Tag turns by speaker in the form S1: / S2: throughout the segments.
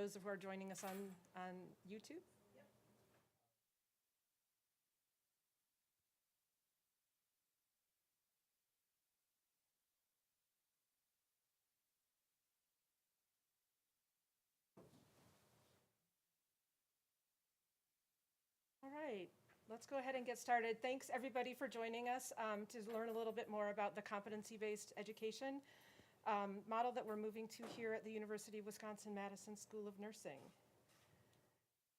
S1: those who are joining us on YouTube. All right, let's go ahead and get started. Thanks everybody for joining us to learn a little bit more about the competency-based education model that we're moving to here at the University of Wisconsin-Madison School of Nursing.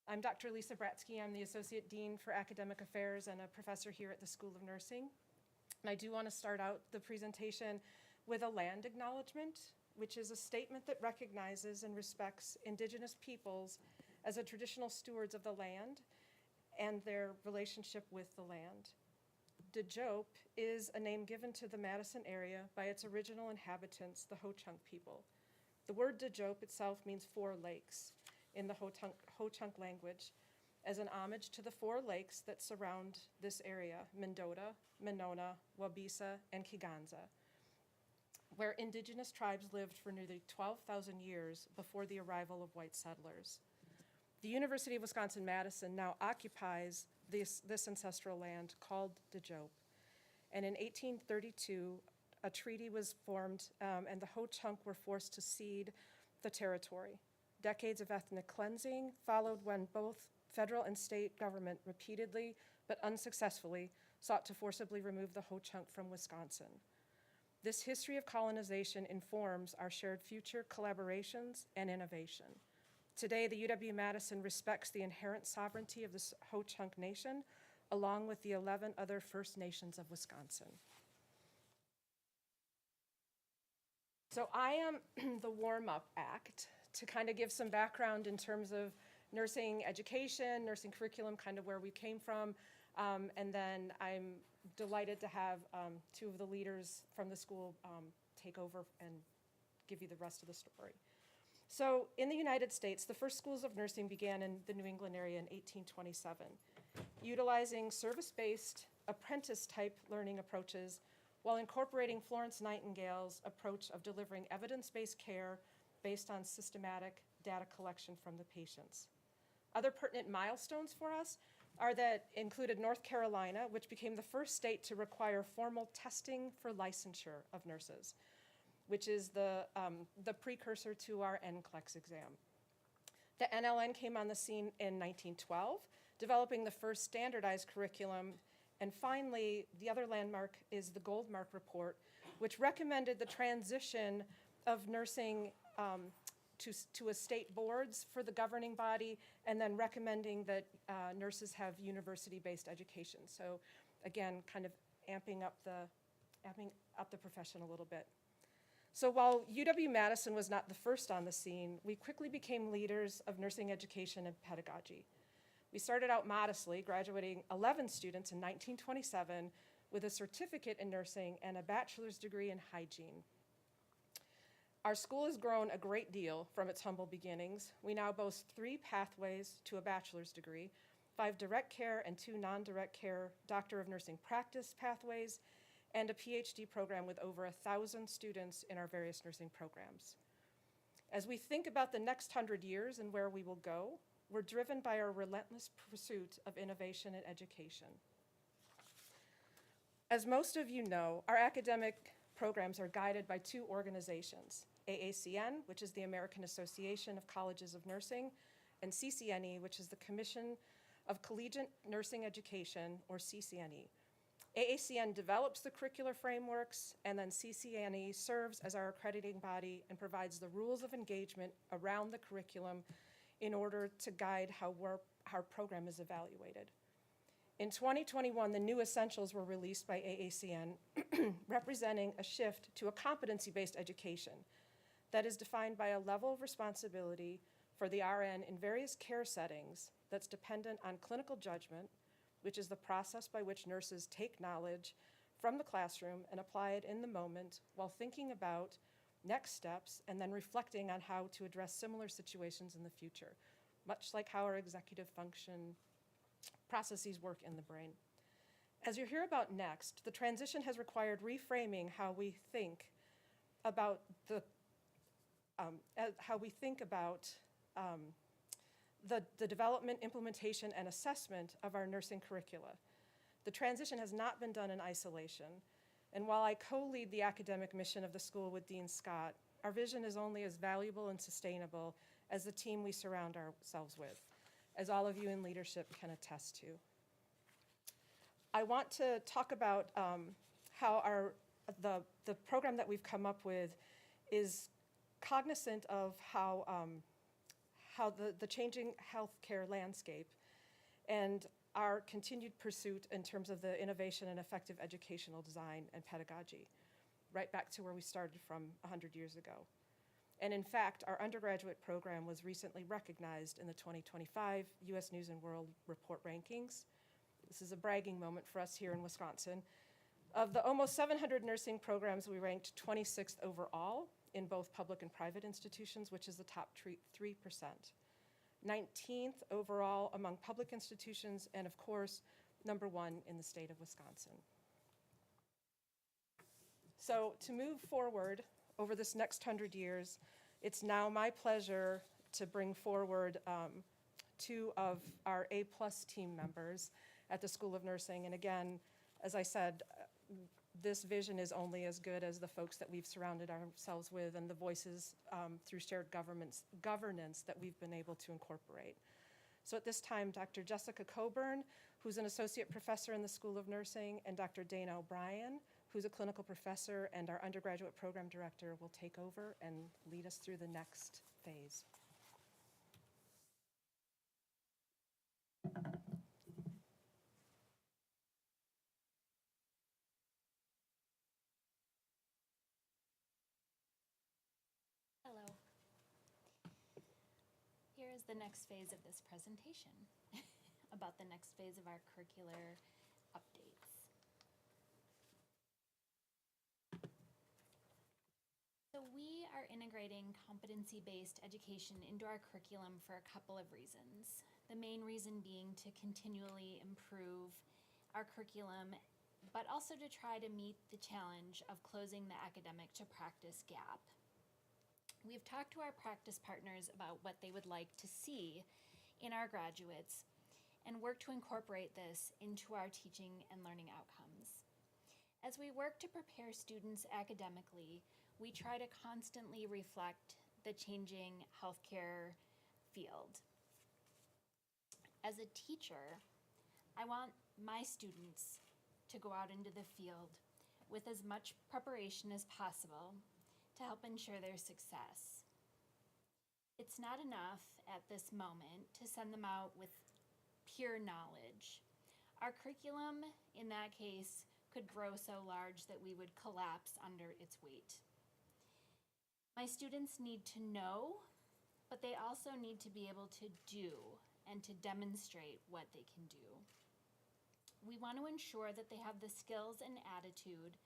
S1: I'm Dr. Lisa Bratsky. I'm the Associate Dean for Academic Affairs and a professor here at the School of Nursing. And I do want to start out the presentation with a land acknowledgement, which is a statement that recognizes and respects Indigenous peoples as a traditional stewards of the land and their relationship with the land. Dejope is a name given to the Madison area by its original inhabitants, the Ho-Chunk people. The word Dejope itself means 4 lakes in the Ho-Chunk language, as an homage to the 4 lakes that surround this area, Mendota, Monona, Waubesa, and Kegonsa, where indigenous tribes lived for nearly 12,000 years before the arrival of white settlers. The University of Wisconsin-Madison now occupies this ancestral land called Dejope. And in 1832, a treaty was formed and the Ho-Chunk were forced to cede the territory. Decades of ethnic cleansing followed when both federal and state government repeatedly, but unsuccessfully, sought to forcibly remove the Ho-Chunk from Wisconsin. This history of colonization informs our shared future collaborations and innovation. Today, the UW-Madison respects the inherent sovereignty of the Ho-Chunk Nation, along with the 11 other First Nations of Wisconsin. So I am the warm-up act to kind of give some background in terms of nursing education, nursing curriculum, kind of where we came from, and then I'm delighted to have 2 of the leaders from the school take over and give you the rest of the story. So in the United States, the first schools of nursing began in the New England area in 1827, utilizing service-based, apprentice-type learning approaches while incorporating Florence Nightingale's approach of delivering evidence-based care based on systematic data collection from the patients. Other pertinent milestones for us are that included North Carolina, which became the first state to require formal testing for licensure of nurses, which is the precursor to our NCLEX exam. The NLN came on the scene in 1912, developing the first standardized curriculum. And finally, the other landmark is the Goldmark Report, which recommended the transition of nursing to a state boards for the governing body, and then recommending that nurses have university-based education. So again, kind of amping up the profession a little bit. So while UW-Madison was not the first on the scene, we quickly became leaders of nursing education and pedagogy. We started out modestly, graduating 11 students in 1927 with a certificate in nursing and a bachelor's degree in hygiene. Our school has grown a great deal from its humble beginnings. We now boast 3 pathways to a bachelor's degree, 5 direct care and 2 non-direct care Doctor of Nursing practice pathways, and a PhD program with over 1,000 students in our various nursing programs. As we think about the next 100 years and where we will go, we're driven by our relentless pursuit of innovation and education. As most of you know, our academic programs are guided by 2 organizations, AACN, which is the American Association of Colleges of Nursing, and CCNE, which is the Commission of Collegiate Nursing Education, or CCNE. AACN develops the curricular frameworks, and then CCNE serves as our accrediting body and provides the rules of engagement around the curriculum in order to guide how our program is evaluated. In 2021, the new essentials were released by AACN, representing a shift to a competency-based education that is defined by a level of responsibility for the RN in various care settings that's dependent on clinical judgment, which is the process by which nurses take knowledge from the classroom and apply it in the moment while thinking about next steps and then reflecting on how to address similar situations in the future, much like how our executive function processes work in the brain. As you'll hear about next, the transition has required reframing how we think about the development, implementation, and assessment of our nursing curricula. The transition has not been done in isolation, and while I co-lead the academic mission of the school with Dean Scott, our vision is only as valuable and sustainable as the team we surround ourselves with, as all of you in leadership can attest to. I want to talk about how the program that we've come up with is cognizant of how the changing healthcare landscape and our continued pursuit in terms of the innovation and effective educational design and pedagogy, right back to where we started from 100 years ago. And in fact, our undergraduate program was recently recognized in the 2025 US News and World Report rankings. This is a bragging moment for us here in Wisconsin. Of the almost 700 nursing programs, we ranked 26th overall in both public and private institutions, which is the top 3%. 19th overall among public institutions, and of course, #1 in the state of Wisconsin. So to move forward over this next 100 years, it's now my pleasure to bring forward 2 of our A+ team members at the School of Nursing. And again, as I said, this vision is only as good as the folks that we've surrounded ourselves with and the voices through shared governance that we've been able to incorporate. So at this time, Dr. Jessica Coburn, who's an associate professor in the School of Nursing, and Dr. Dana O'Brien, who's a clinical professor and our undergraduate program director, will take over and lead us through the next phase.
S2: Hello. Here is the next phase of this presentation about the next phase of our curricular updates. So we are integrating competency-based education into our curriculum for a couple of reasons. The main reason being to continually improve our curriculum, but also to try to meet the challenge of closing the academic to practice gap. We've talked to our practice partners about what they would like to see in our graduates and work to incorporate this into our teaching and learning outcomes. As we work to prepare students academically, we try to constantly reflect the changing healthcare field. As a teacher, I want my students to go out into the field with as much preparation as possible to help ensure their success. It's not enough at this moment to send them out with pure knowledge. Our curriculum, in that case, could grow so large that we would collapse under its weight. My students need to know, but they also need to be able to do and to demonstrate what they can do. We want to ensure that they have the skills and attitude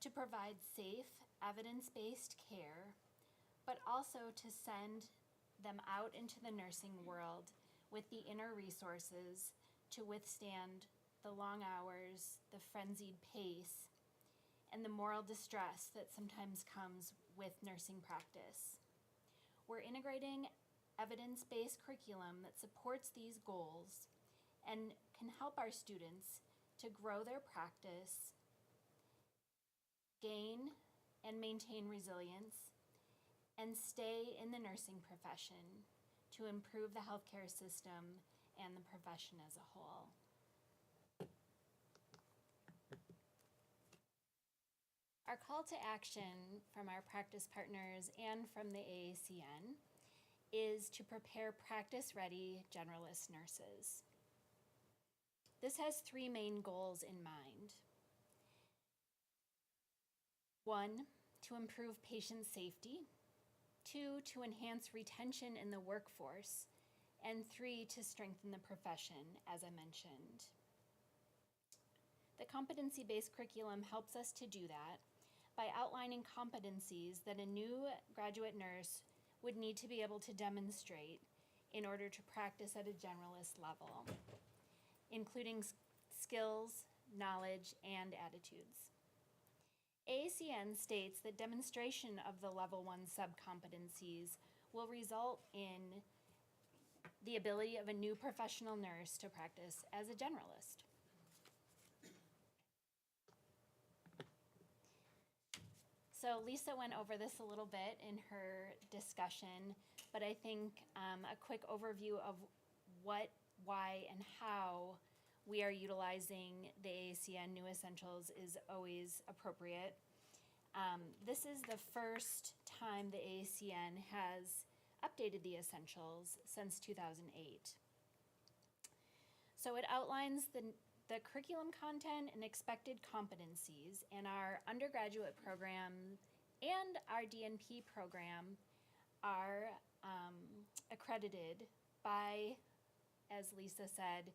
S2: to provide safe, evidence-based care, but also to send them out into the nursing world with the inner resources to withstand the long hours, the frenzied pace, and the moral distress that sometimes comes with nursing practice. We're integrating evidence-based curriculum that supports these goals and can help our students to grow their practice, gain and maintain resilience, and stay in the nursing profession to improve the healthcare system and the profession as a whole. Our call to action from our practice partners and from the AACN is to prepare practice-ready generalist nurses. This has 3 main goals in mind. 1, to improve patient safety. 2, to enhance retention in the workforce. And 3, to strengthen the profession, as I mentioned. The competency-based curriculum helps us to do that by outlining competencies that a new graduate nurse would need to be able to demonstrate in order to practice at a generalist level, including skills, knowledge, and attitudes. AACN states that demonstration of the level 1 subcompetencies will result in the ability of a new professional nurse to practice as a generalist. So Lisa went over this a little bit in her discussion, but I think a quick overview of what, why, and how we are utilizing the AACN New Essentials is always appropriate. This is the first time the AACN has updated the essentials since 2008. So it outlines the curriculum content and expected competencies, and our undergraduate program and our DNP program are accredited by, as Lisa said,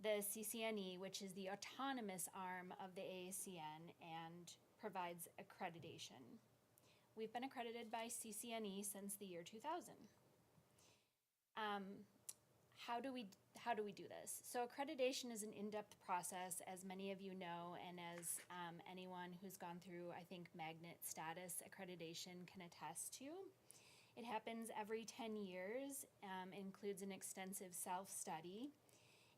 S2: the CCNE, which is the autonomous arm of the AACN and provides accreditation. We've been accredited by CCNE since the year 2000. How do we do this? So accreditation is an in-depth process, as many of you know, and as anyone who's gone through, I think, magnet status accreditation can attest to. It happens every 10 years, includes an extensive self-study,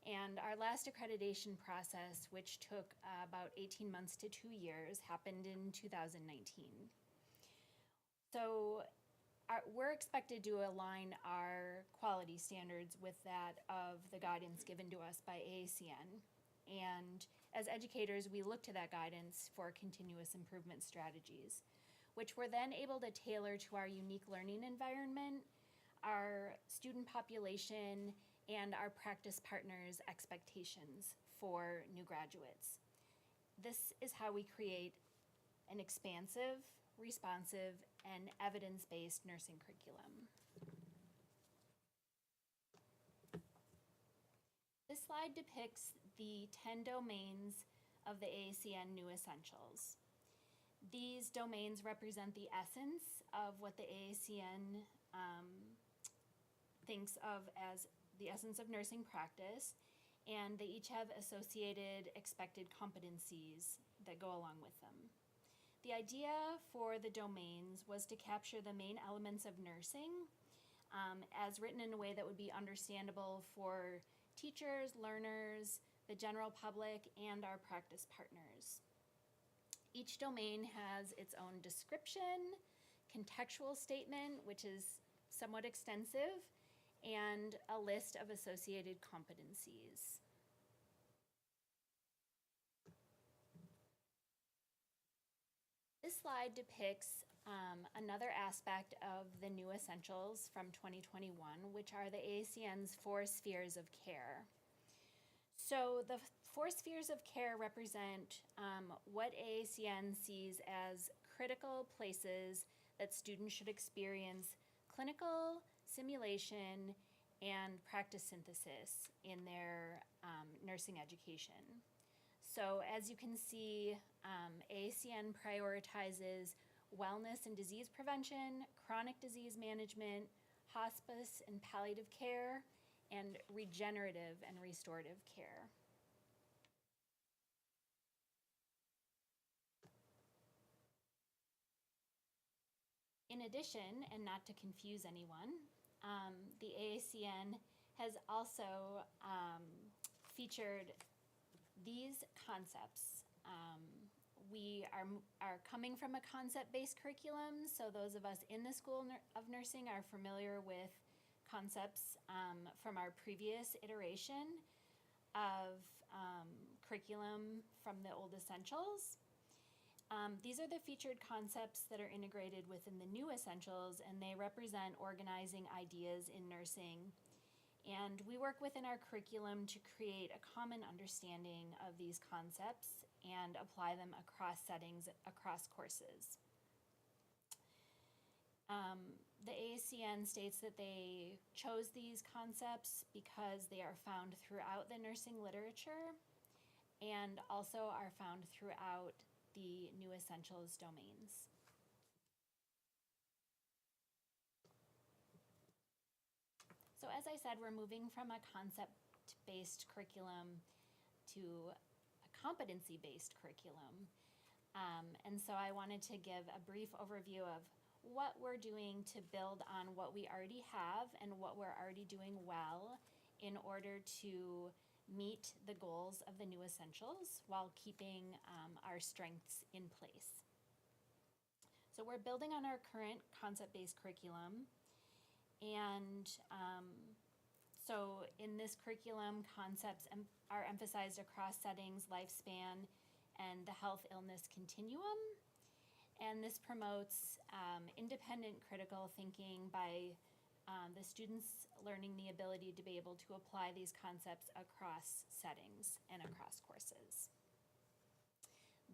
S2: and our last accreditation process, which took about 18 months to 2 years, happened in 2019. So we're expected to align our quality standards with that of the guidance given to us by AACN. And as educators, we look to that guidance for continuous improvement strategies, which we're then able to tailor to our unique learning environment, our student population, and our practice partners' expectations for new graduates. This is how we create an expansive, responsive, and evidence-based nursing curriculum. This slide depicts the 10 domains of the AACN New Essentials. These domains represent the essence of what the AACN thinks of as the essence of nursing practice, and they each have associated expected competencies that go along with them. The idea for the domains was to capture the main elements of nursing as written in a way that would be understandable for teachers, learners, the general public, and our practice partners. Each domain has its own description, contextual statement, which is somewhat extensive, and a list of associated competencies. This slide depicts another aspect of the new essentials from 2021, which are the AACN's 4 spheres of care. So the 4 spheres of care represent what AACN sees as critical places that students should experience clinical, simulation, and practice synthesis in their nursing education. So as you can see, AACN prioritizes wellness and disease prevention, chronic disease management, hospice and palliative care, and regenerative and restorative care. In addition, and not to confuse anyone, the AACN has also featured these concepts. We are coming from a concept-based curriculum, so those of us in the School of Nursing are familiar with concepts from our previous iteration of curriculum from the old essentials. These are the featured concepts that are integrated within the new essentials, and they represent organizing ideas in nursing. And we work within our curriculum to create a common understanding of these concepts and apply them across settings, across courses. The AACN states that they chose these concepts because they are found throughout the nursing literature and also are found throughout the new essentials domains. So as I said, we're moving from a concept-based curriculum to a competency-based curriculum. And so I wanted to give a brief overview of what we're doing to build on what we already have and what we're already doing well in order to meet the goals of the new essentials while keeping our strengths in place. So we're building on our current concept-based curriculum, and so in this curriculum, concepts are emphasized across settings, lifespan, and the health illness continuum. And this promotes independent critical thinking by the students learning the ability to be able to apply these concepts across settings and across courses.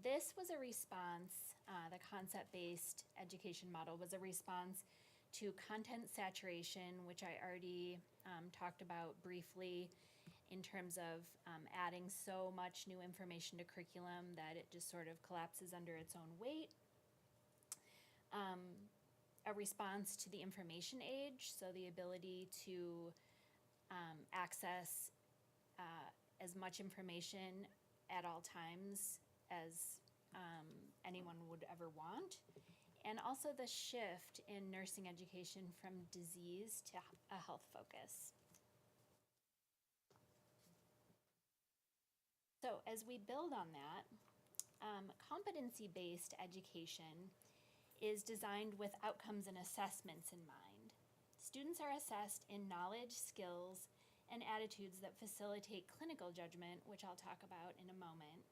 S2: This was a response, the concept-based education model was a response to content saturation, which I already talked about briefly in terms of adding so much new information to curriculum that it just sort of collapses under its own weight. A response to the information age, so the ability to access as much information at all times as anyone would ever want. And also the shift in nursing education from disease to a health focus. So as we build on that, competency-based education is designed with outcomes and assessments in mind. Students are assessed in knowledge, skills, and attitudes that facilitate clinical judgment, which I'll talk about in a moment.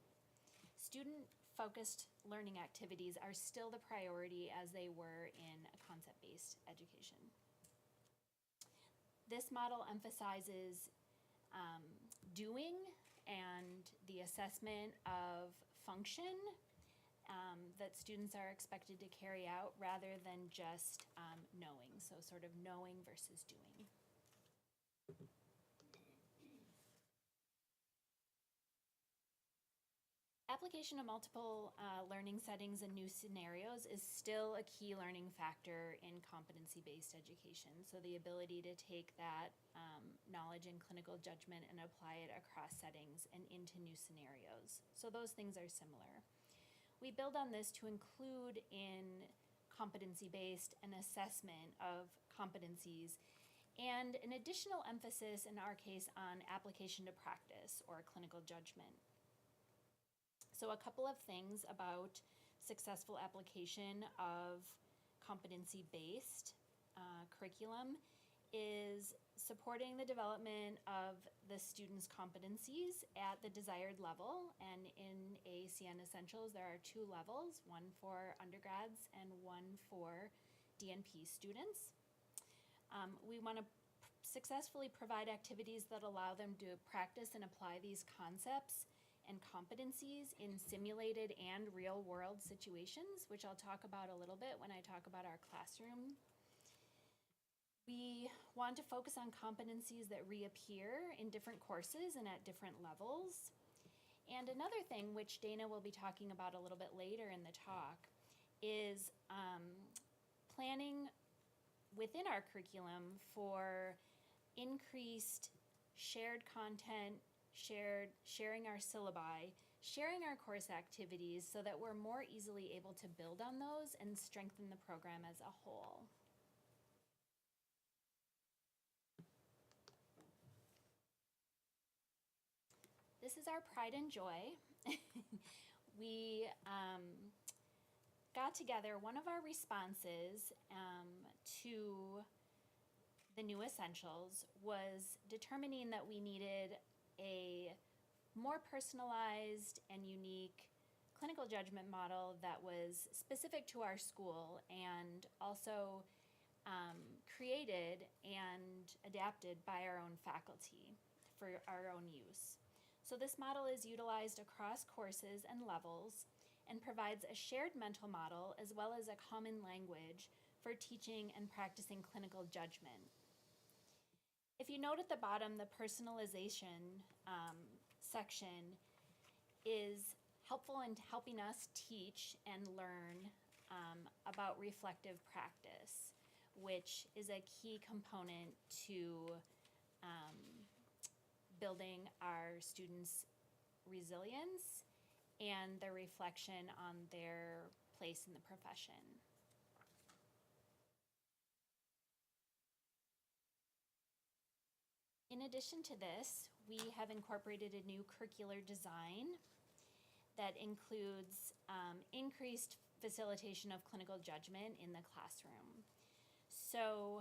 S2: Student-focused learning activities are still the priority as they were in a concept-based education. This model emphasizes doing and the assessment of function that students are expected to carry out rather than just knowing, so sort of knowing versus doing. Application of multiple learning settings and new scenarios is still a key learning factor in competency-based education. So the ability to take that knowledge and clinical judgment and apply it across settings and into new scenarios. So those things are similar. We build on this to include in competency-based an assessment of competencies and an additional emphasis in our case on application to practice or clinical judgment. So a couple of things about successful application of competency-based curriculum is supporting the development of the students' competencies at the desired level. And in ACN Essentials, there are 2 levels, one for undergrads and one for DNP students. We want to successfully provide activities that allow them to practice and apply these concepts and competencies in simulated and real-world situations, which I'll talk about a little bit when I talk about our classroom. We want to focus on competencies that reappear in different courses and at different levels. And another thing, which Dana will be talking about a little bit later in the talk, is planning within our curriculum for increased shared content, sharing our syllabi, sharing our course activities so that we're more easily able to build on those and strengthen the program as a whole. This is our pride and joy. We got together, one of our responses to the new essentials was determining that we needed a more personalized and unique clinical judgment model that was specific to our school and also created and adapted by our own faculty for our own use. So this model is utilized across courses and levels and provides a shared mental model as well as a common language for teaching and practicing clinical judgment. If you note at the bottom, the personalization section is helpful in helping us teach and learn about reflective practice, which is a key component to building our students' resilience and their reflection on their place in the profession. In addition to this, we have incorporated a new curricular design that includes increased facilitation of clinical judgment in the classroom. So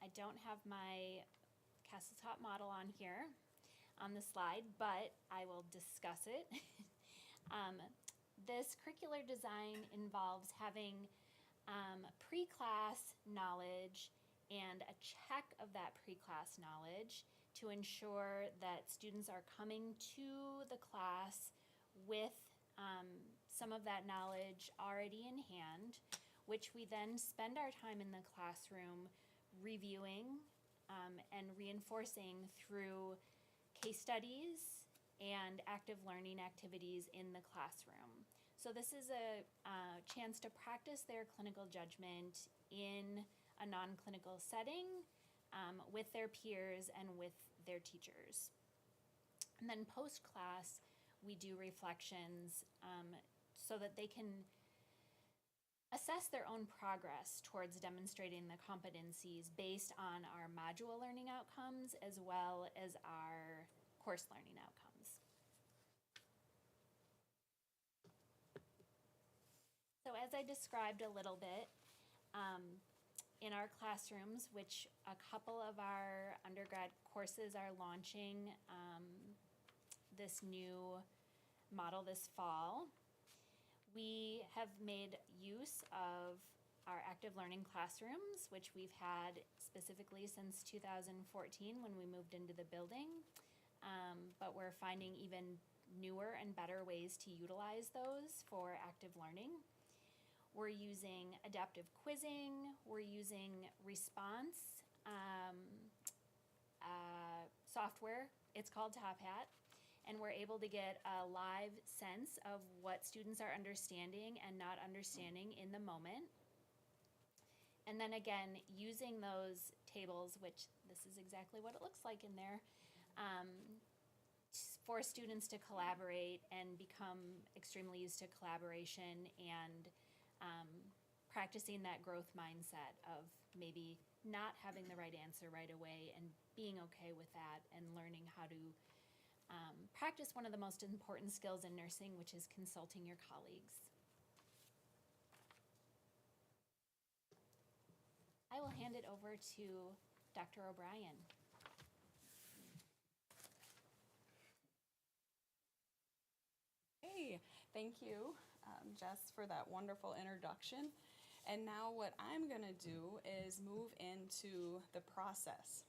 S2: I don't have my castle top model on here on the slide, but I will discuss it. This curricular design involves having pre-class knowledge and a check of that pre-class knowledge to ensure that students are coming to the class with some of that knowledge already in hand, which we then spend our time in the classroom reviewing and reinforcing through case studies and active learning activities in the classroom. So this is a chance to practice their clinical judgment in a non-clinical setting with their peers and with their teachers. And then post-class, we do reflections so that they can assess their own progress towards demonstrating the competencies based on our module learning outcomes as well as our course learning outcomes. So as I described a little bit, in our classrooms, which a couple of our undergrad courses are launching this new model this fall, we have made use of our active learning classrooms, which we've had specifically since 2014 when we moved into the building, but we're finding even newer and better ways to utilize those for active learning. We're using adaptive quizzing, we're using response software, it's called Top Hat, and we're able to get a live sense of what students are understanding and not understanding in the moment. And then again, using those tables, which this is exactly what it looks like in there, for students to collaborate and become extremely used to collaboration and practicing that growth mindset of maybe not having the right answer right away and being okay with that and learning how to practice one of the most important skills in nursing, which is consulting your colleagues. I will hand it over to Dr. O'Brien.
S3: Hey, thank you, Jess, for that wonderful introduction. And now what I'm going to do is move into the process.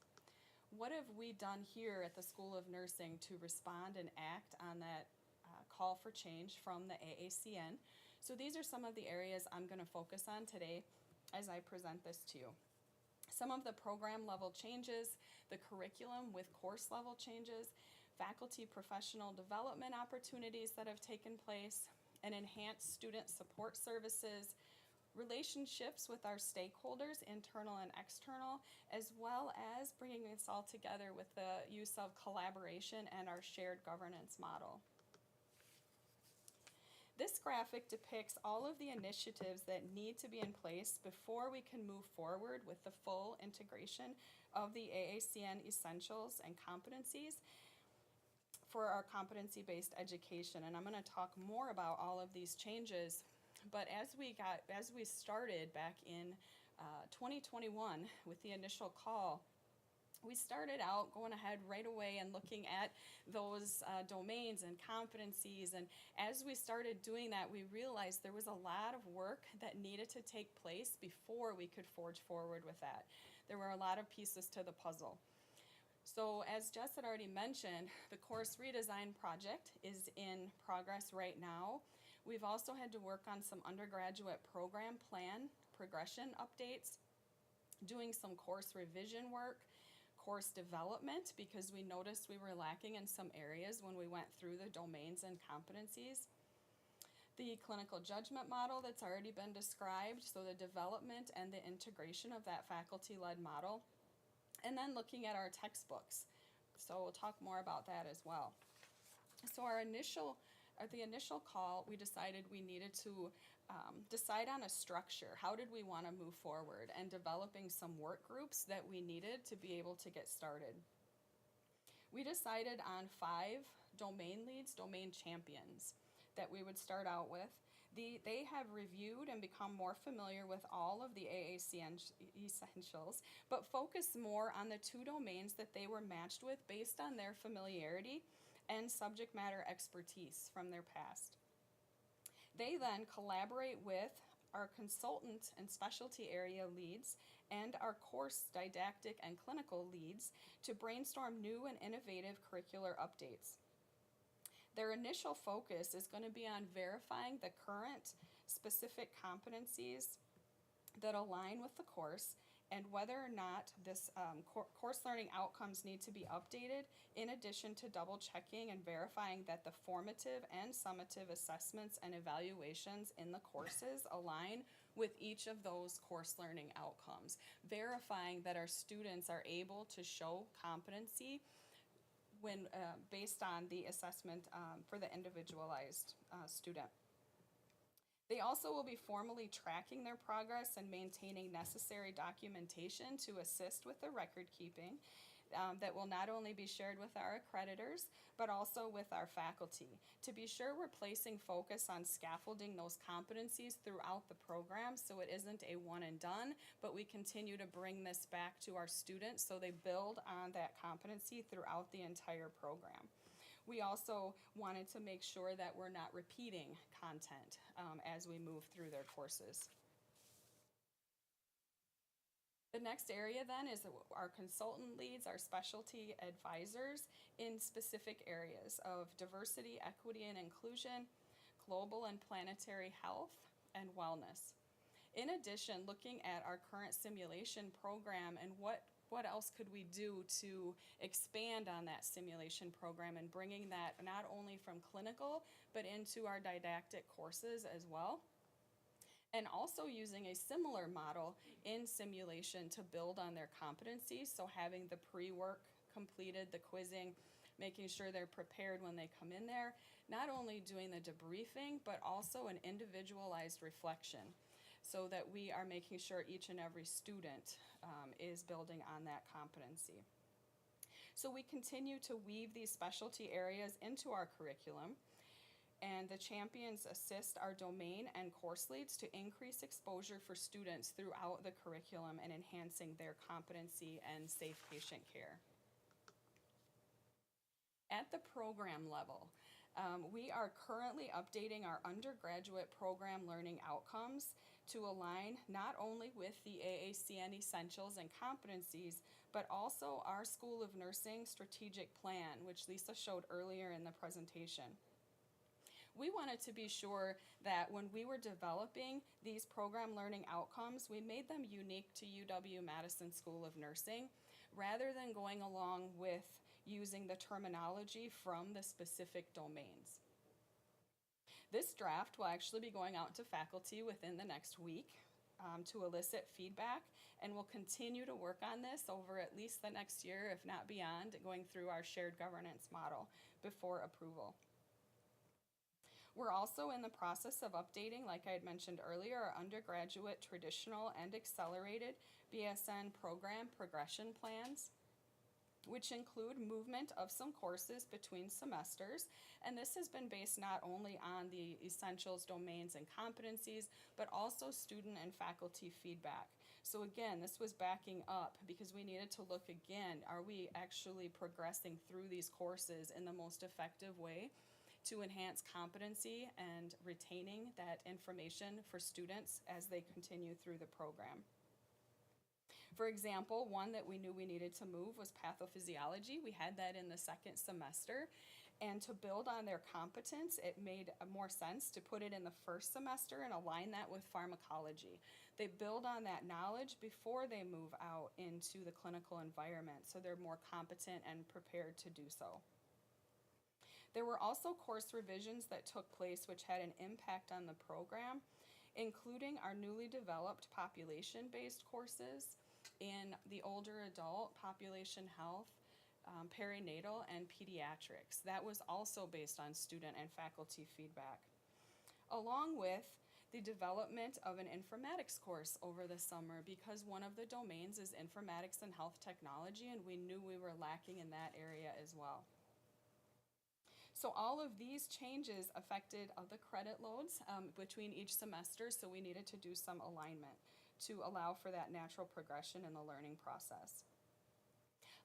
S3: What have we done here at the School of Nursing to respond and act on that call for change from the AACN? So these are some of the areas I'm going to focus on today as I present this to you. Some of the program level changes, the curriculum with course level changes, faculty professional development opportunities that have taken place, and enhanced student support services, relationships with our stakeholders, internal and external, as well as bringing this all together with the use of collaboration and our shared governance model. This graphic depicts all of the initiatives that need to be in place before we can move forward with the full integration of the AACN essentials and competencies for our competency-based education. And I'm going to talk more about all of these changes. But as we started back in 2021 with the initial call, we started out going ahead right away and looking at those domains and competencies. And as we started doing that, we realized there was a lot of work that needed to take place before we could forge forward with that. There were a lot of pieces to the puzzle. So as Jess had already mentioned, the course redesign project is in progress right now. We've also had to work on some undergraduate program plan progression updates, doing some course revision work, course development, because we noticed we were lacking in some areas when we went through the domains and competencies. The clinical judgment model that's already been described, so the development and the integration of that faculty-led model. And then looking at our textbooks. So we'll talk more about that as well. So at the initial call, we decided we needed to decide on a structure. How did we want to move forward, and developing some work groups that we needed to be able to get started. We decided on 5 domain leads, domain champions that we would start out with. They have reviewed and become more familiar with all of the AACN essentials, but focus more on the 2 domains that they were matched with based on their familiarity and subject matter expertise from their past. They then collaborate with our consultant and specialty area leads and our course didactic and clinical leads to brainstorm new and innovative curricular updates. Their initial focus is going to be on verifying the current specific competencies that align with the course and whether or not this course learning outcomes need to be updated, in addition to double checking and verifying that the formative and summative assessments and evaluations in the courses align with each of those course learning outcomes, verifying that our students are able to show competency when based on the assessment for the individualized student. They also will be formally tracking their progress and maintaining necessary documentation to assist with the record keeping that will not only be shared with our accreditors, but also with our faculty. To be sure, we're placing focus on scaffolding those competencies throughout the program so it isn't a one and done, but we continue to bring this back to our students so they build on that competency throughout the entire program. We also wanted to make sure that we're not repeating content as we move through their courses. The next area then is our consultant leads, our specialty advisors in specific areas of diversity, equity, and inclusion, global and planetary health, and wellness. In addition, looking at our current simulation program and what else could we do to expand on that simulation program and bringing that not only from clinical but into our didactic courses as well. And also using a similar model in simulation to build on their competencies, so having the pre-work completed, the quizzing, making sure they're prepared when they come in there, not only doing the debriefing, but also an individualized reflection, so that we are making sure each and every student is building on that competency. So we continue to weave these specialty areas into our curriculum, and the champions assist our domain and course leads to increase exposure for students throughout the curriculum and enhancing their competency and safe patient care. At the program level, we are currently updating our undergraduate program learning outcomes to align not only with the AACN essentials and competencies, but also our School of Nursing strategic plan, which Lisa showed earlier in the presentation. We wanted to be sure that when we were developing these program learning outcomes, we made them unique to UW-Madison School of Nursing, rather than going along with using the terminology from the specific domains. This draft will actually be going out to faculty within the next week to elicit feedback, and we'll continue to work on this over at least the next year, if not beyond, going through our shared governance model before approval. We're also in the process of updating, like I had mentioned earlier, our undergraduate traditional and accelerated BSN program progression plans, which include movement of some courses between semesters. And this has been based not only on the essentials, domains, and competencies, but also student and faculty feedback. So again, this was backing up because we needed to look again, are we actually progressing through these courses in the most effective way to enhance competency and retaining that information for students as they continue through the program. For example, one that we knew we needed to move was pathophysiology. We had that in the second semester, and to build on their competence, it made more sense to put it in the first semester and align that with pharmacology. They build on that knowledge before they move out into the clinical environment, so they're more competent and prepared to do so. There were also course revisions that took place which had an impact on the program, including our newly developed population-based courses in the older adult, population health, perinatal, and pediatrics. That was also based on student and faculty feedback. Along with the development of an informatics course over the summer because one of the domains is informatics and health technology, and we knew we were lacking in that area as well. So all of these changes affected the credit loads between each semester, so we needed to do some alignment to allow for that natural progression in the learning process.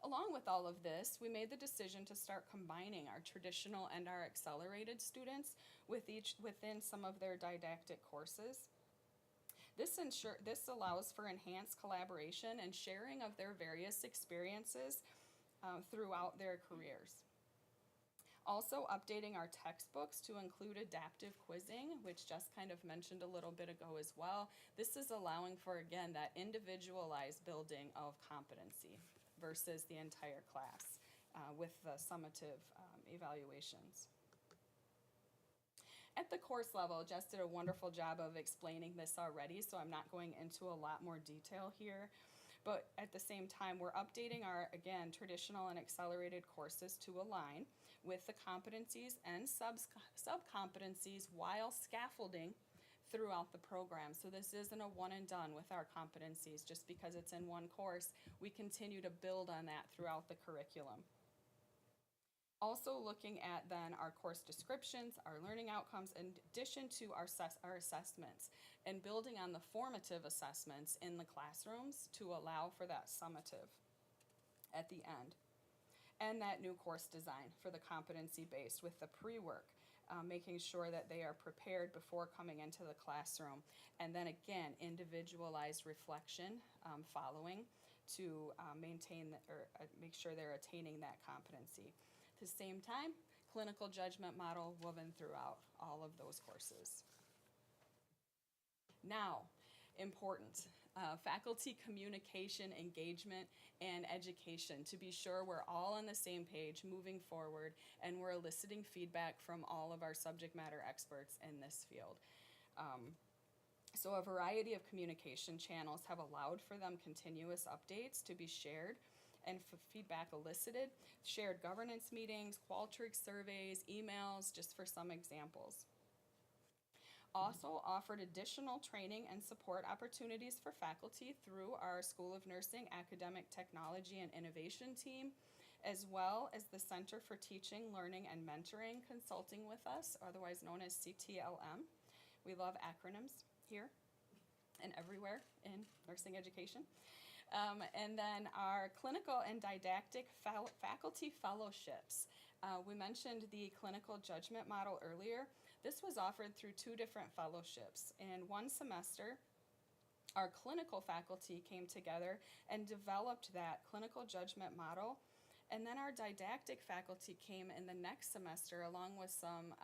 S3: Along with all of this, we made the decision to start combining our traditional and our accelerated students within some of their didactic courses. This allows for enhanced collaboration and sharing of their various experiences throughout their careers. Also updating our textbooks to include adaptive quizzing, which Jess kind of mentioned a little bit ago as well. This is allowing for, again, that individualized building of competency versus the entire class with the summative evaluations. At the course level, Jess did a wonderful job of explaining this already, so I'm not going into a lot more detail here. But at the same time, we're updating our, again, traditional and accelerated courses to align with the competencies and sub-competencies while scaffolding throughout the program. So this isn't a one and done with our competencies. Just because it's in one course, we continue to build on that throughout the curriculum. Also looking at then our course descriptions, our learning outcomes, in addition to our assessments, and building on the formative assessments in the classrooms to allow for that summative at the end. And that new course design for the competency-based with the pre-work, making sure that they are prepared before coming into the classroom. And then again, individualized reflection following to maintain or make sure they're attaining that competency. At the same time, clinical judgment model woven throughout all of those courses. Now, important. Faculty communication, engagement, and education to be sure we're all on the same page moving forward and we're eliciting feedback from all of our subject matter experts in this field. So a variety of communication channels have allowed for them continuous updates to be shared and feedback elicited, shared governance meetings, Qualtrics surveys, emails, just for some examples. Also offered additional training and support opportunities for faculty through our School of Nursing Academic Technology and Innovation team, as well as the Center for Teaching, Learning, and Mentoring consulting with us, otherwise known as CTLM. We love acronyms here and everywhere in nursing education. And then our clinical and didactic faculty fellowships. We mentioned the clinical judgment model earlier. This was offered through 2 different fellowships. In one semester, our clinical faculty came together and developed that clinical judgment model. And then our didactic faculty came in the next semester along with some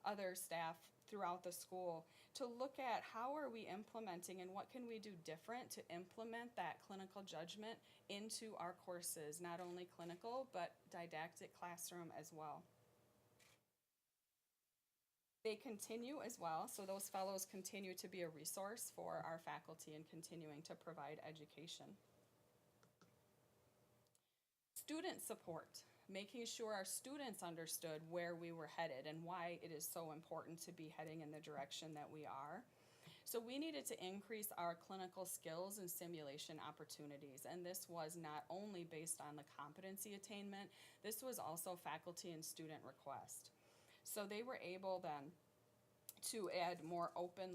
S3: other staff throughout the school to look at how are we implementing and what can we do different to implement that clinical judgment into our courses, not only clinical, but didactic classroom as well. They continue as well, so those fellows continue to be a resource for our faculty and continuing to provide education. Student support, making sure our students understood where we were headed and why it is so important to be heading in the direction that we are. So we needed to increase our clinical skills and simulation opportunities, and this was not only based on the competency attainment, this was also faculty and student request. So they were able then to add more open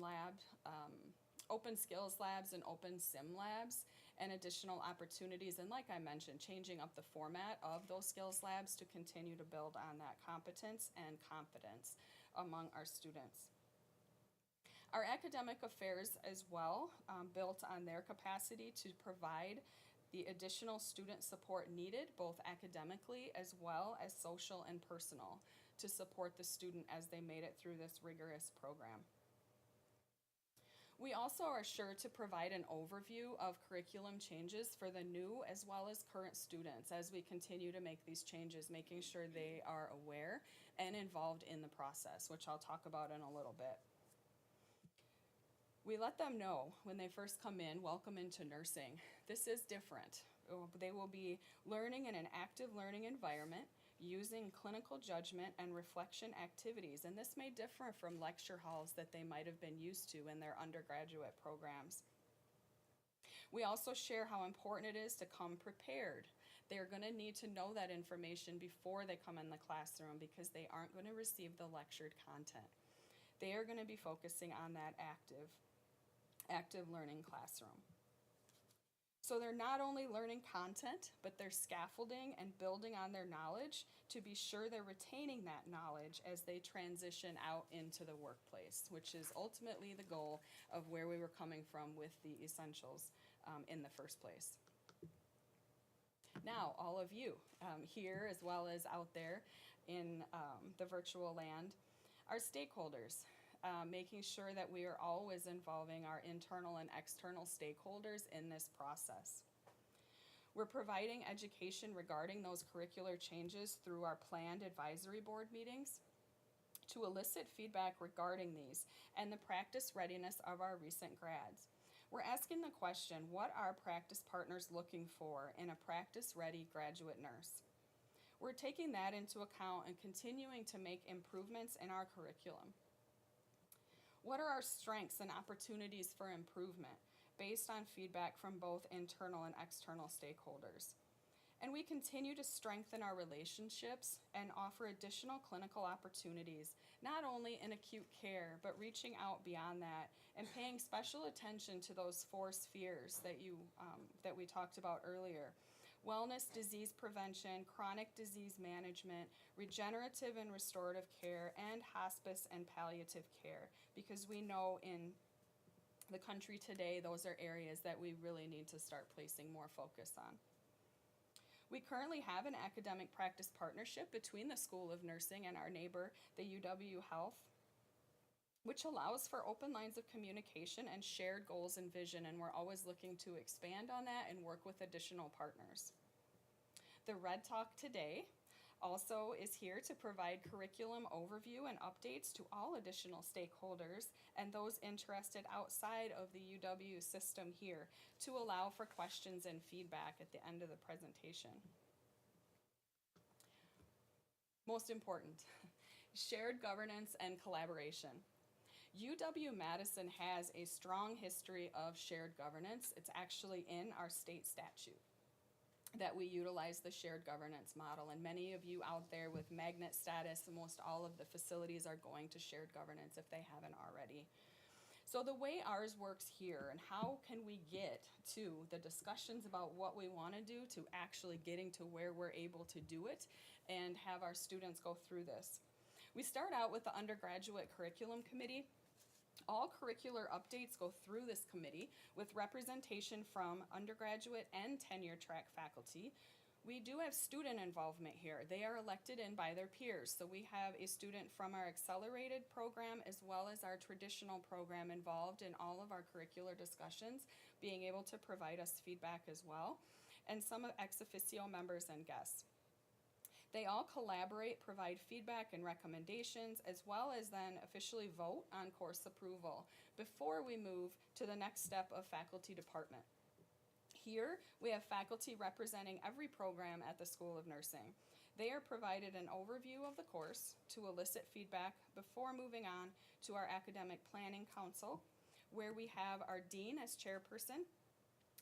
S3: skills labs and open sim labs and additional opportunities. And like I mentioned, changing up the format of those skills labs to continue to build on that competence and confidence among our students. Our academic affairs as well built on their capacity to provide the additional student support needed, both academically as well as social and personal, to support the student as they made it through this rigorous program. We also are sure to provide an overview of curriculum changes for the new as well as current students as we continue to make these changes, making sure they are aware and involved in the process, which I'll talk about in a little bit. We let them know when they first come in, welcome into nursing. This is different. They will be learning in an active learning environment. using clinical judgment and reflection activities. And this may differ from lecture halls that they might have been used to in their undergraduate programs. We also share how important it is to come prepared. They're going to need to know that information before they come in the classroom because they aren't going to receive the lectured content. They are going to be focusing on that active learning classroom. So they're not only learning content, but they're scaffolding and building on their knowledge to be sure they're retaining that knowledge as they transition out into the workplace, which is ultimately the goal of where we were coming from with the essentials in the first place. Now, all of you here as well as out there in the virtual land are stakeholders. Making sure that we are always involving our internal and external stakeholders in this process. We're providing education regarding those curricular changes through our planned advisory board meetings to elicit feedback regarding these and the practice readiness of our recent grads. We're asking the question, what are practice partners looking for in a practice-ready graduate nurse? We're taking that into account and continuing to make improvements in our curriculum. What are our strengths and opportunities for improvement based on feedback from both internal and external stakeholders? And we continue to strengthen our relationships and offer additional clinical opportunities, not only in acute care, but reaching out beyond that and paying special attention to those 4 spheres that we talked about earlier. Wellness, disease prevention, chronic disease management, regenerative and restorative care, and hospice and palliative care, because we know in the country today, those are areas that we really need to start placing more focus on. We currently have an academic practice partnership between the School of Nursing and our neighbor, the UW Health, which allows for open lines of communication and shared goals and vision, and we're always looking to expand on that and work with additional partners. The Red Talk today also is here to provide curriculum overview and updates to all additional stakeholders and those interested outside of the UW system here to allow for questions and feedback at the end of the presentation. Most important, shared governance and collaboration. UW-Madison has a strong history of shared governance. It's actually in our state statute that we utilize the shared governance model. And many of you out there with magnet status, most all of the facilities are going to shared governance if they haven't already. So the way ours works here and how can we get to the discussions about what we want to do to actually getting to where we're able to do it and have our students go through this. We start out with the undergraduate curriculum committee. All curricular updates go through this committee with representation from undergraduate and tenure track faculty. We do have student involvement here. They are elected in by their peers. So we have a student from our accelerated program as well as our traditional program involved in all of our curricular discussions, being able to provide us feedback as well, and some ex officio members and guests. They all collaborate, provide feedback and recommendations, as well as then officially vote on course approval before we move to the next step of faculty department. Here, we have faculty representing every program at the School of Nursing. They are provided an overview of the course to elicit feedback before moving on to our academic planning council, where we have our dean as chairperson,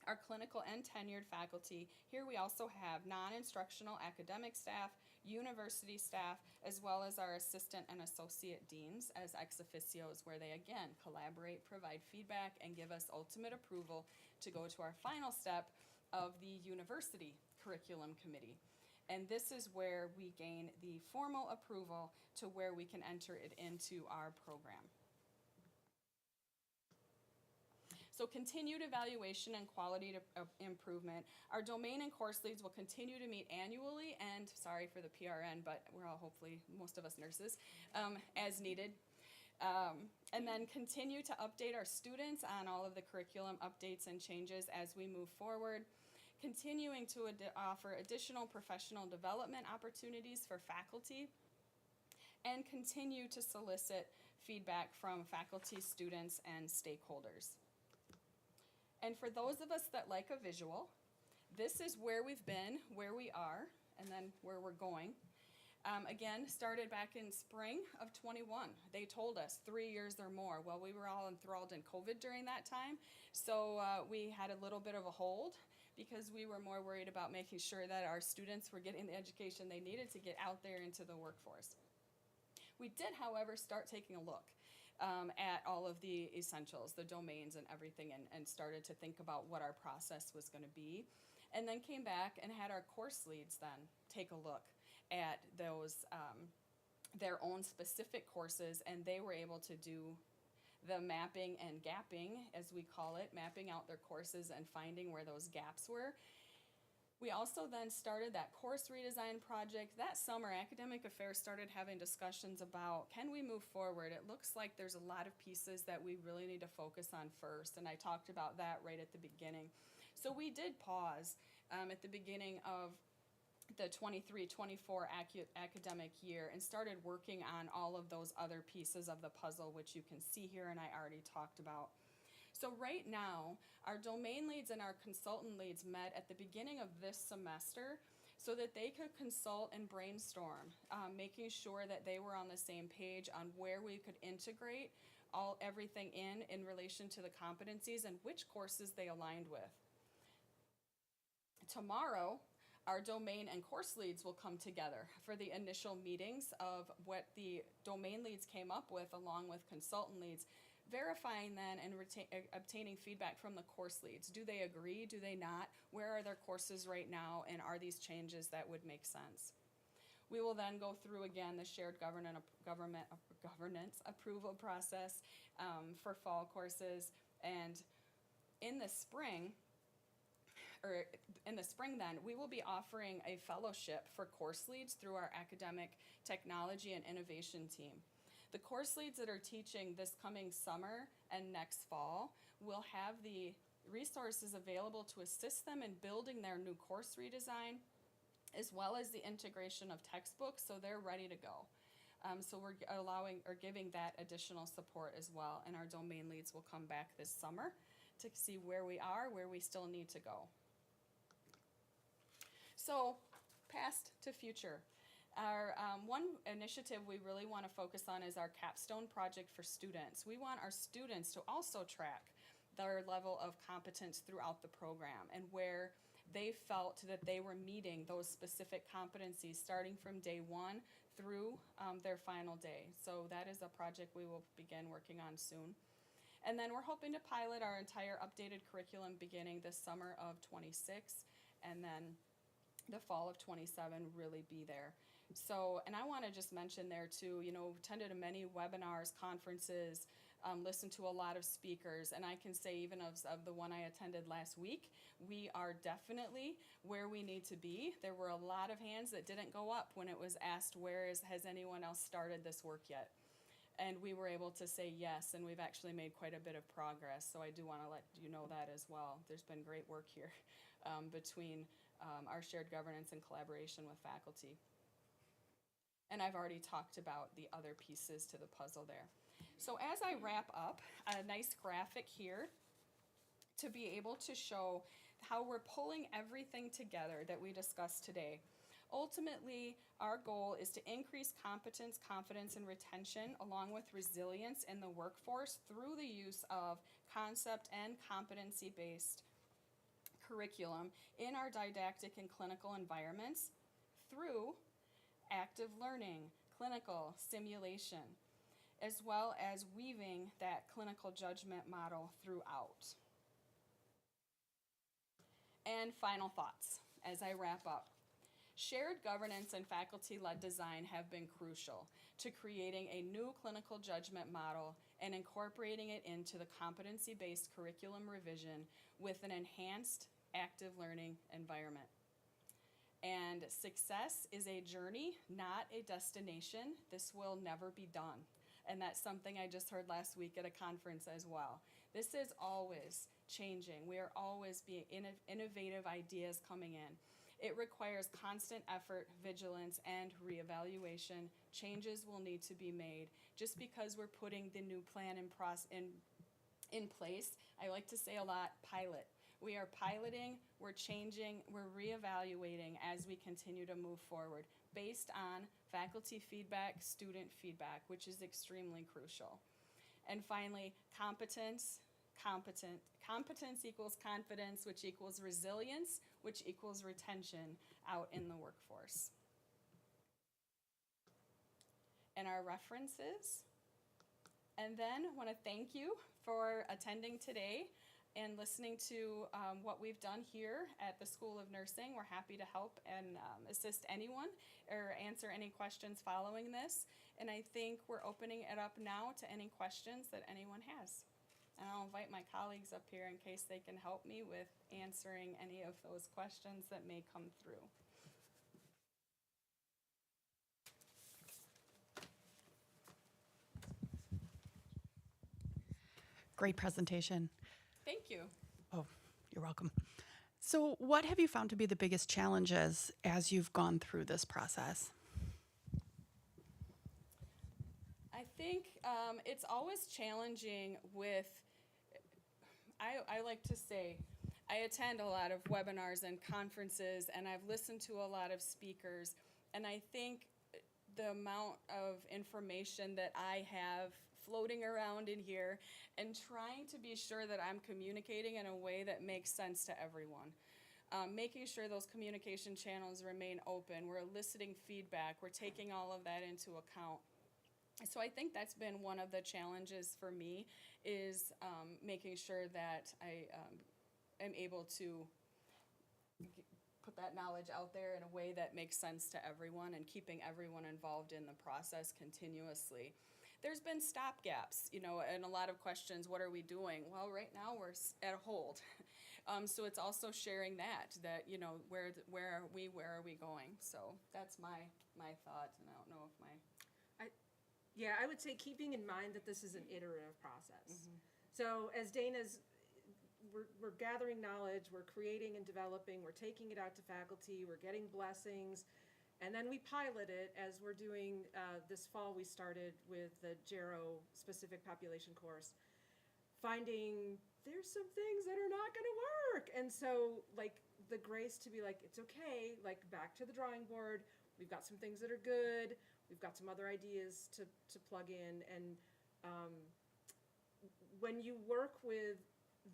S3: our clinical and tenured faculty. Here we also have non-instructional academic staff, university staff, as well as our assistant and associate deans as ex officios, where they again collaborate, provide feedback, and give us ultimate approval to go to our final step of the university curriculum committee. And this is where we gain the formal approval to where we can enter it into our program. So continued evaluation and quality improvement. Our domain and course leads will continue to meet annually, and sorry for the PRN, but we're all hopefully, most of us nurses, as needed. And then continue to update our students on all of the curriculum updates and changes as we move forward. Continuing to offer additional professional development opportunities for faculty, and continue to solicit feedback from faculty, students, and stakeholders. And for those of us that like a visual, this is where we've been, where we are, and then where we're going. Again, started back in spring of 21. They told us 3 years or more. Well, we were all enthralled in COVID during that time, so we had a little bit of a hold because we were more worried about making sure that our students were getting the education they needed to get out there into the workforce. We did, however, start taking a look at all of the essentials, the domains and everything, and started to think about what our process was going to be. And then came back and had our course leads then take a look at those, their own specific courses, and they were able to do the mapping and gapping, as we call it, mapping out their courses and finding where those gaps were. We also then started that course redesign project. That summer, Academic Affairs started having discussions about, can we move forward? It looks like there's a lot of pieces that we really need to focus on first, and I talked about that right at the beginning. So we did pause at the beginning of the 23-24 academic year and started working on all of those other pieces of the puzzle, which you can see here and I already talked about. So right now, our domain leads and our consultant leads met at the beginning of this semester so that they could consult and brainstorm, making sure that they were on the same page on where we could integrate everything in relation to the competencies and which courses they aligned with. Tomorrow, our domain and course leads will come together for the initial meetings of what the domain leads came up with along with consultant leads, verifying then and obtaining feedback from the course leads. Do they agree? Do they not? Where are their courses right now? And are these changes that would make sense? We will then go through again the shared governance approval process for fall courses. And in the spring then, we will be offering a fellowship for course leads through our academic technology and innovation team. The course leads that are teaching this coming summer and next fall will have the resources available to assist them in building their new course redesign, as well as the integration of textbooks, so they're ready to go. So we're giving that additional support as well, and our domain leads will come back this summer to see where we are, where we still need to go. So, past to future. Our one initiative we really want to focus on is our capstone project for students. We want our students to also track their level of competence throughout the program and where they felt that they were meeting those specific competencies starting from day one through their final day. So that is a project we will begin working on soon. And then we're hoping to pilot our entire updated curriculum beginning this summer of 26, and then the fall of 27 really be there. So, and I want to just mention there too, attended many webinars, conferences, listened to a lot of speakers, and I can say even of the one I attended last week, we are definitely where we need to be. There were a lot of hands that didn't go up when it was asked, has anyone else started this work yet? And we were able to say yes, and we've actually made quite a bit of progress, so I do want to let you know that as well. There's been great work here between our shared governance and collaboration with faculty. And I've already talked about the other pieces to the puzzle there. So as I wrap up, a nice graphic here to be able to show how we're pulling everything together that we discussed today. Ultimately, our goal is to increase competence, confidence, and retention along with resilience in the workforce through the use of concept and competency-based curriculum in our didactic and clinical environments through active learning, clinical simulation, as well as weaving that clinical judgment model throughout. And final thoughts as I wrap up. Shared governance and faculty-led design have been crucial to creating a new clinical judgment model and incorporating it into the competency-based curriculum revision with an enhanced active learning environment. And success is a journey, not a destination. This will never be done. And that's something I just heard last week at a conference as well. This is always changing. We are always being innovative ideas coming in. It requires constant effort, vigilance, and reevaluation. Changes will need to be made. Just because we're putting the new plan in place, I like to say a lot, pilot. We are piloting we're changing, we're reevaluating as we continue to move forward based on faculty feedback, student feedback, which is extremely crucial. And finally, competence equals confidence, which equals resilience, which equals retention out in the workforce. And our references. And then I want to thank you for attending today and listening to what we've done here at the School of Nursing. We're happy to help and assist anyone or answer any questions following this. And I think we're opening it up now to any questions that anyone has. And I'll invite my colleagues up here in case they can help me with answering any of those questions that may come through.
S4: Great presentation.
S3: Thank you.
S4: Oh, you're welcome. So what have you found to be the biggest challenges as you've gone through this process?
S3: I think it's always challenging with, I like to say, I attend a lot of webinars and conferences, and I've listened to a lot of speakers, and I think the amount of information that I have floating around in here and trying to be sure that I'm communicating in a way that makes sense to everyone. Making sure those communication channels remain open, we're eliciting feedback, we're taking all of that into account. So I think that's been one of the challenges for me is making sure that I am able to put that knowledge out there in a way that makes sense to everyone and keeping everyone involved in the process continuously. There's been stopgaps, and a lot of questions, what are we doing? Well, right now we're at a hold. So it's also sharing that where are we going? So that's my thought, and I don't know if
S1: Yeah, I would say keeping in mind that this is an iterative process. So as Dana's, we're gathering knowledge, we're creating and developing, we're taking it out to faculty, we're getting blessings, and then we pilot it as we're doing, this fall we started with the JERO specific population course, finding there's some things that are not gonna work. And so like the grace to be like, it's okay, like back to the drawing board, we've got some things that are good, we've got some other ideas to plug in. And when you work with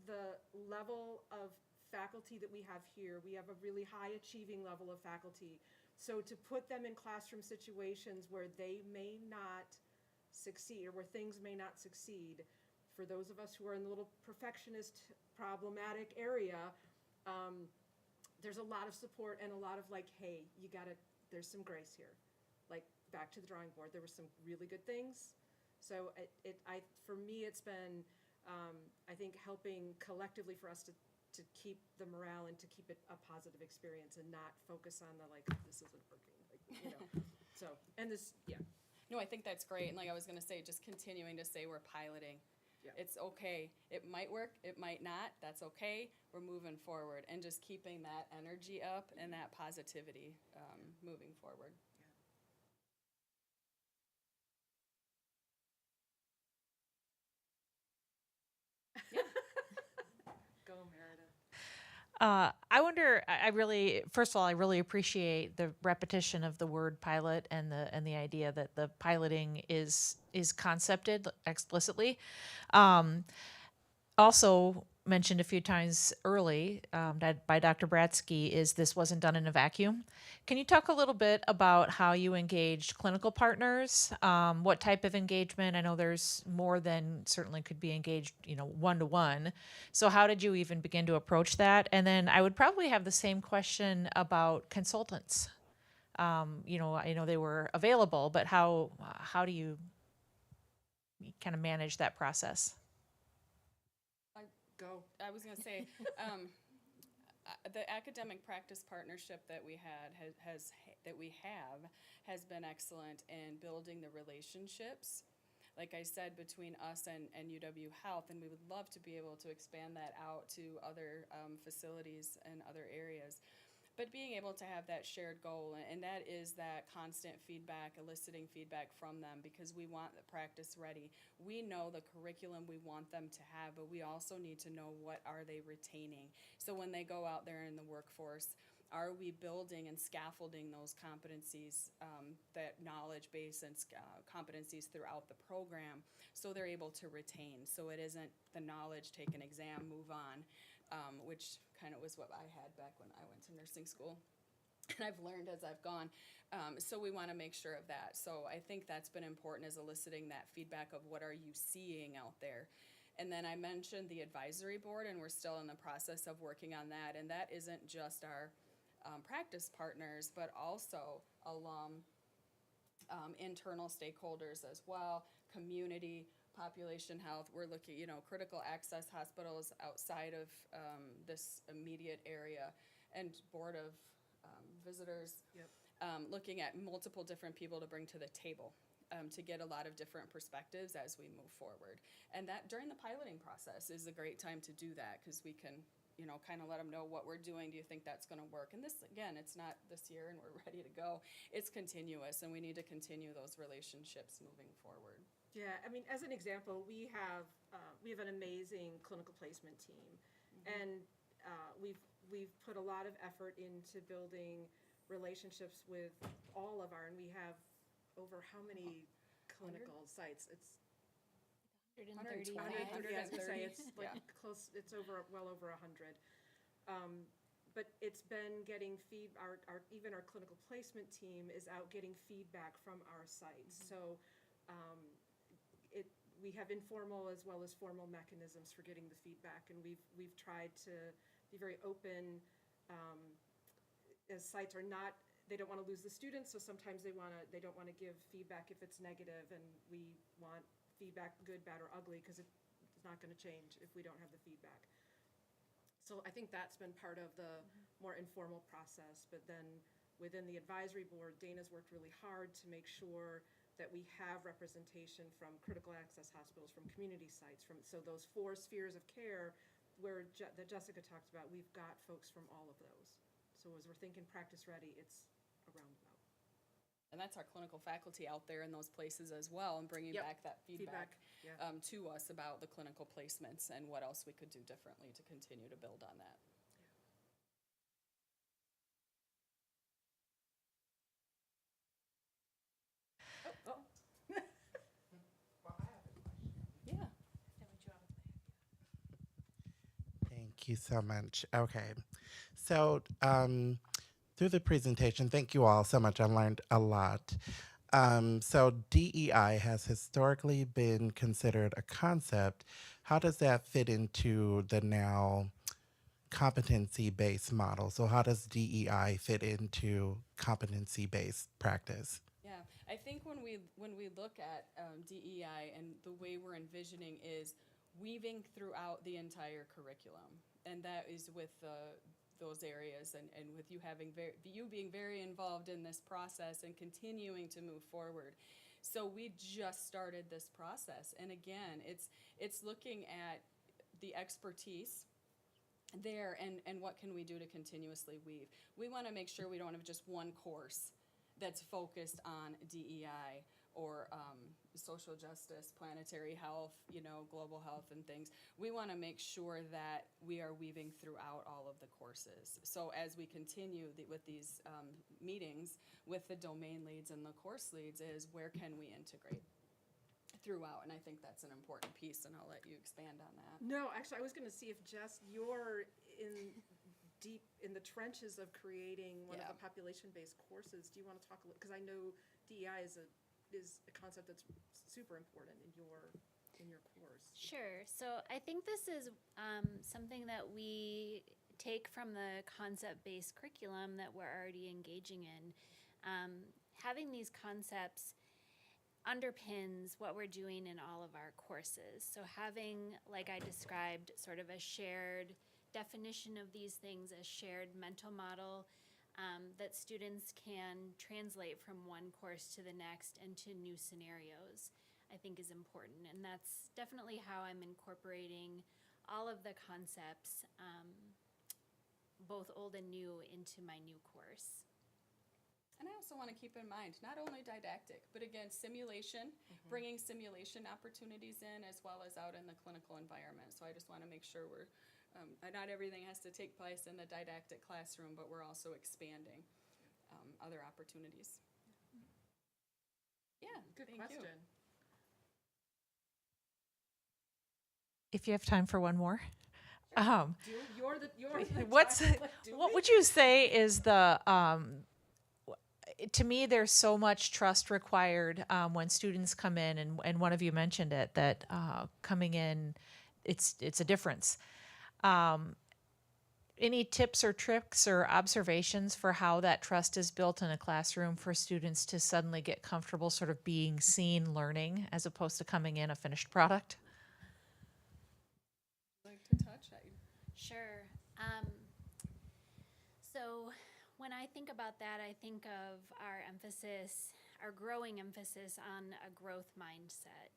S1: the level of faculty that we have here, we have a really high achieving level of faculty. So to put them in classroom situations where they may not succeed or where things may not succeed, for those of us who are in the little perfectionist problematic area, there's a lot of support and a lot of like, hey, there's some grace here. Like back to the drawing board, there were some really good things. So for me, it's been, I think, helping collectively for us to keep the morale and to keep it a positive experience and not focus on the like, this isn't working, So, and this, yeah.
S3: No, I think that's great. And like I was going to say, just continuing to say we're piloting. Yeah. It's okay. It might work. It might not. That's okay. We're moving forward and just keeping that energy up and that positivity moving forward.
S1: Go, Meredith.
S5: I wonder. First of all, I really appreciate the repetition of the word pilot and the idea that the piloting is concepted explicitly. Also mentioned a few times early by Dr. Bratsky is this wasn't done in a vacuum. Can you talk a little bit about how you engaged clinical partners? What type of engagement? I know there's more than certainly could be engaged, one-to-one. So how did you even begin to approach that? And then I would probably have the same question about consultants. I know they were available, but how do you kind of manage that process?
S1: Go.
S3: I was going to say, the academic practice partnership that we has been excellent in building the relationships, like I said, between us and UW Health, and we would love to be able to expand that out to other facilities and other areas. but being able to have that shared goal, and that is that constant feedback, eliciting feedback from them, because we want the practice ready. We know the curriculum we want them to have, but we also need to know what are they retaining. So when they go out there in the workforce, are we building and scaffolding those competencies, that knowledge base and competencies throughout the program, so they're able to retain? So it isn't the knowledge, take an exam, move on, which kind of was what I had back when I went to nursing school. And I've learned as I've gone. So we want to make sure of that. So I think that's been important, is eliciting that feedback of what are you seeing out there. And then I mentioned the advisory board, and we're still in the process of working on that. And that isn't just our practice partners, but also alum, internal stakeholders as well, community, population health. We're looking, critical access hospitals outside of this immediate area, and board of visitors.
S1: Yep.
S3: Looking at multiple different people to bring to the table, to get a lot of different perspectives as we move forward. And that during the piloting process is a great time to do that, because we can, kind of let them know what we're doing. Do you think that's going to work? And this, again, it's not this year and we're ready to go. It's continuous, and we need to continue those relationships moving forward.
S1: Yeah, I mean, as an example, we have an amazing clinical placement team, and we've put a lot of effort into building relationships with all of and we have over how many clinical sites? It's
S2: 135.
S3: 120.
S1: yeah, I was gonna say, it's like
S3: Yeah.
S1: close, it's well over 100. But it's been getting even our clinical placement team is out getting feedback from our sites. So we have informal as well as formal mechanisms for getting the feedback, and we've tried to be very open, as sites they don't want to lose the students, so sometimes they don't want to give feedback if it's negative, and we want feedback, good, bad, or ugly, because it's not going to change if we don't have the feedback. So I think that's been part of the more informal process. But then within the advisory board, Dana's worked really hard to make sure that we have representation from critical access hospitals, from community sites, so those 4 spheres of care that Jessica talked about, we've got folks from all of those. So as we're thinking practice ready, it's a roundabout.
S3: And that's our clinical faculty out there in those places as well, and bringing
S1: Yep.
S3: back that feedback,
S1: Yeah.
S3: to us about the clinical placements and what else we could do differently to continue to build on that.
S1: Oh.
S3: Yeah.
S6: Thank you so much. Okay. So, through the presentation, thank you all so much. I learned a lot. So, DEI has historically been considered a concept. How does that fit into the now competency-based model? So, how does DEI fit into competency-based practice?
S3: Yeah, I think when we look at DEI, and the way we're envisioning is weaving throughout the entire curriculum, and that is with those areas, and with you being very involved in this process and continuing to move forward. So we just started this process, and again, it's looking at the expertise there, and what can we do to continuously weave. We want to make sure we don't have just one course that's focused on DEI or social justice, planetary health, global health and things. We want to make sure that we are weaving throughout all of the courses. So as we continue with these meetings with the domain leads and the course leads, is where can we integrate throughout? And I think that's an important piece, and I'll let you expand on that.
S1: No, actually, I was going to see if Jess, you're deep in the trenches of creating one of the population-based courses. Do you want to talk a little, because I know DEI is a concept that's super important in your course.
S2: Sure. So I think this is something that we take from the concept-based curriculum that we're already engaging in. Having these concepts underpins what we're doing in all of our courses. So having, like I described, sort of a shared definition of these things, a shared mental model that students can translate from one course to the next and to new scenarios, I think is important. And that's definitely how I'm incorporating all of the concepts both old and new into my new course.
S3: And I also want to keep in mind, not only didactic, but again, simulation, bringing simulation opportunities in as well as out in the clinical environment. So I just want to make sure we're, not everything has to take place in the didactic classroom, but we're also expanding other opportunities. Yeah,
S1: Good
S3: thank you.
S1: question.
S5: If you have time for one more.
S1: You're the
S5: What's
S1: child.
S5: what would you say is the to me there's so much trust required when students come in, and one of you mentioned it, that coming in it's a difference. Any tips or tricks or observations for how that trust is built in a classroom for students to suddenly get comfortable sort of being seen learning as opposed to coming in a finished product?
S3: Like to touch?
S2: Sure. So when I think about that, I think of our emphasis, our growing emphasis on a growth mindset.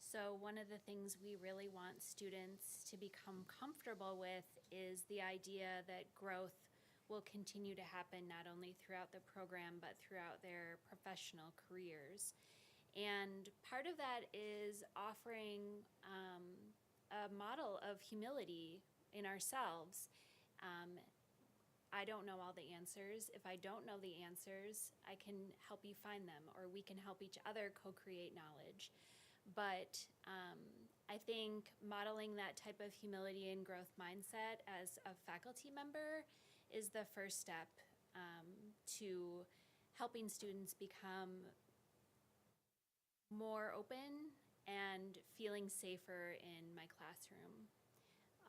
S2: So one of the things we really want students to become comfortable with is the idea that growth will continue to happen not only throughout the program, but throughout their professional careers. And part of that is offering a model of humility in ourselves. I don't know all the answers. If I don't know the answers, I can help you find them, or we can help each other co-create knowledge. But I think modeling that type of humility and growth mindset as a faculty member is the first step to helping students become more open and feeling safer in my classroom.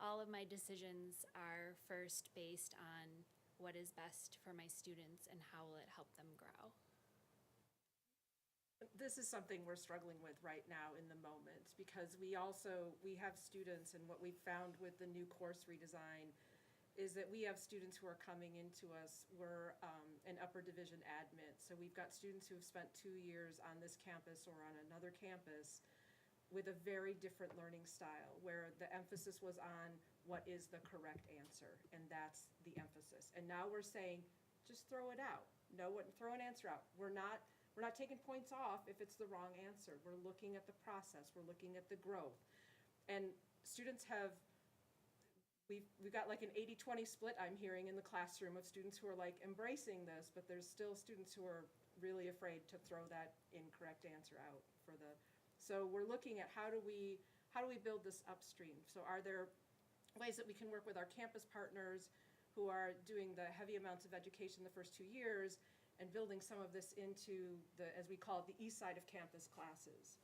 S2: All of my decisions are first based on what is best for my students and how will it help them grow.
S1: This is something we're struggling with right now in the moment, because we have students, and what we've found with the new course redesign is that we have students who are coming into us. We're an upper division admit, so we've got students who have spent 2 years on this campus or on another campus with a very different learning style, where the emphasis was on what is the correct answer, and that's the emphasis. And now we're saying, just throw it out. Throw an answer out. We're not taking points off if it's the wrong answer. We're looking at the process. We're looking at the growth. And students we've got like an 80-20 split, I'm hearing, in the classroom, of students who are like embracing this, but there's still students who are really afraid to throw that incorrect answer out for the. So we're looking at how do we build this upstream? So are there ways that we can work with our campus partners who are doing the heavy amounts of education the first 2 years, and building some of this into the, as we call it, the east side of campus classes,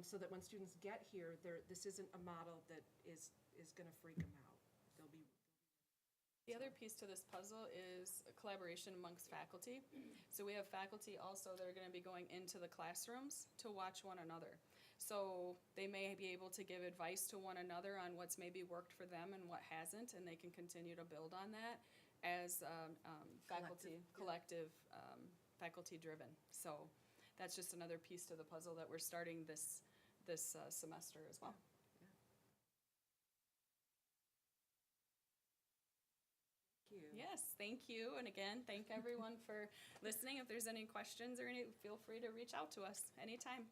S1: so that when students get here, this isn't a model that is going to freak them out. They'll be.
S3: The other piece to this puzzle is a collaboration amongst faculty. So we have faculty also that are going to be going into the classrooms to watch one another. So they may be able to give advice to one another on what's maybe worked for them and what hasn't, and they can continue to build on that as collective, faculty-driven. So that's just another piece to the puzzle that we're starting this semester as well.
S1: Thank you.
S3: Yes, thank you. And again, thank everyone for listening. If there's any questions or feel free to reach out to us anytime.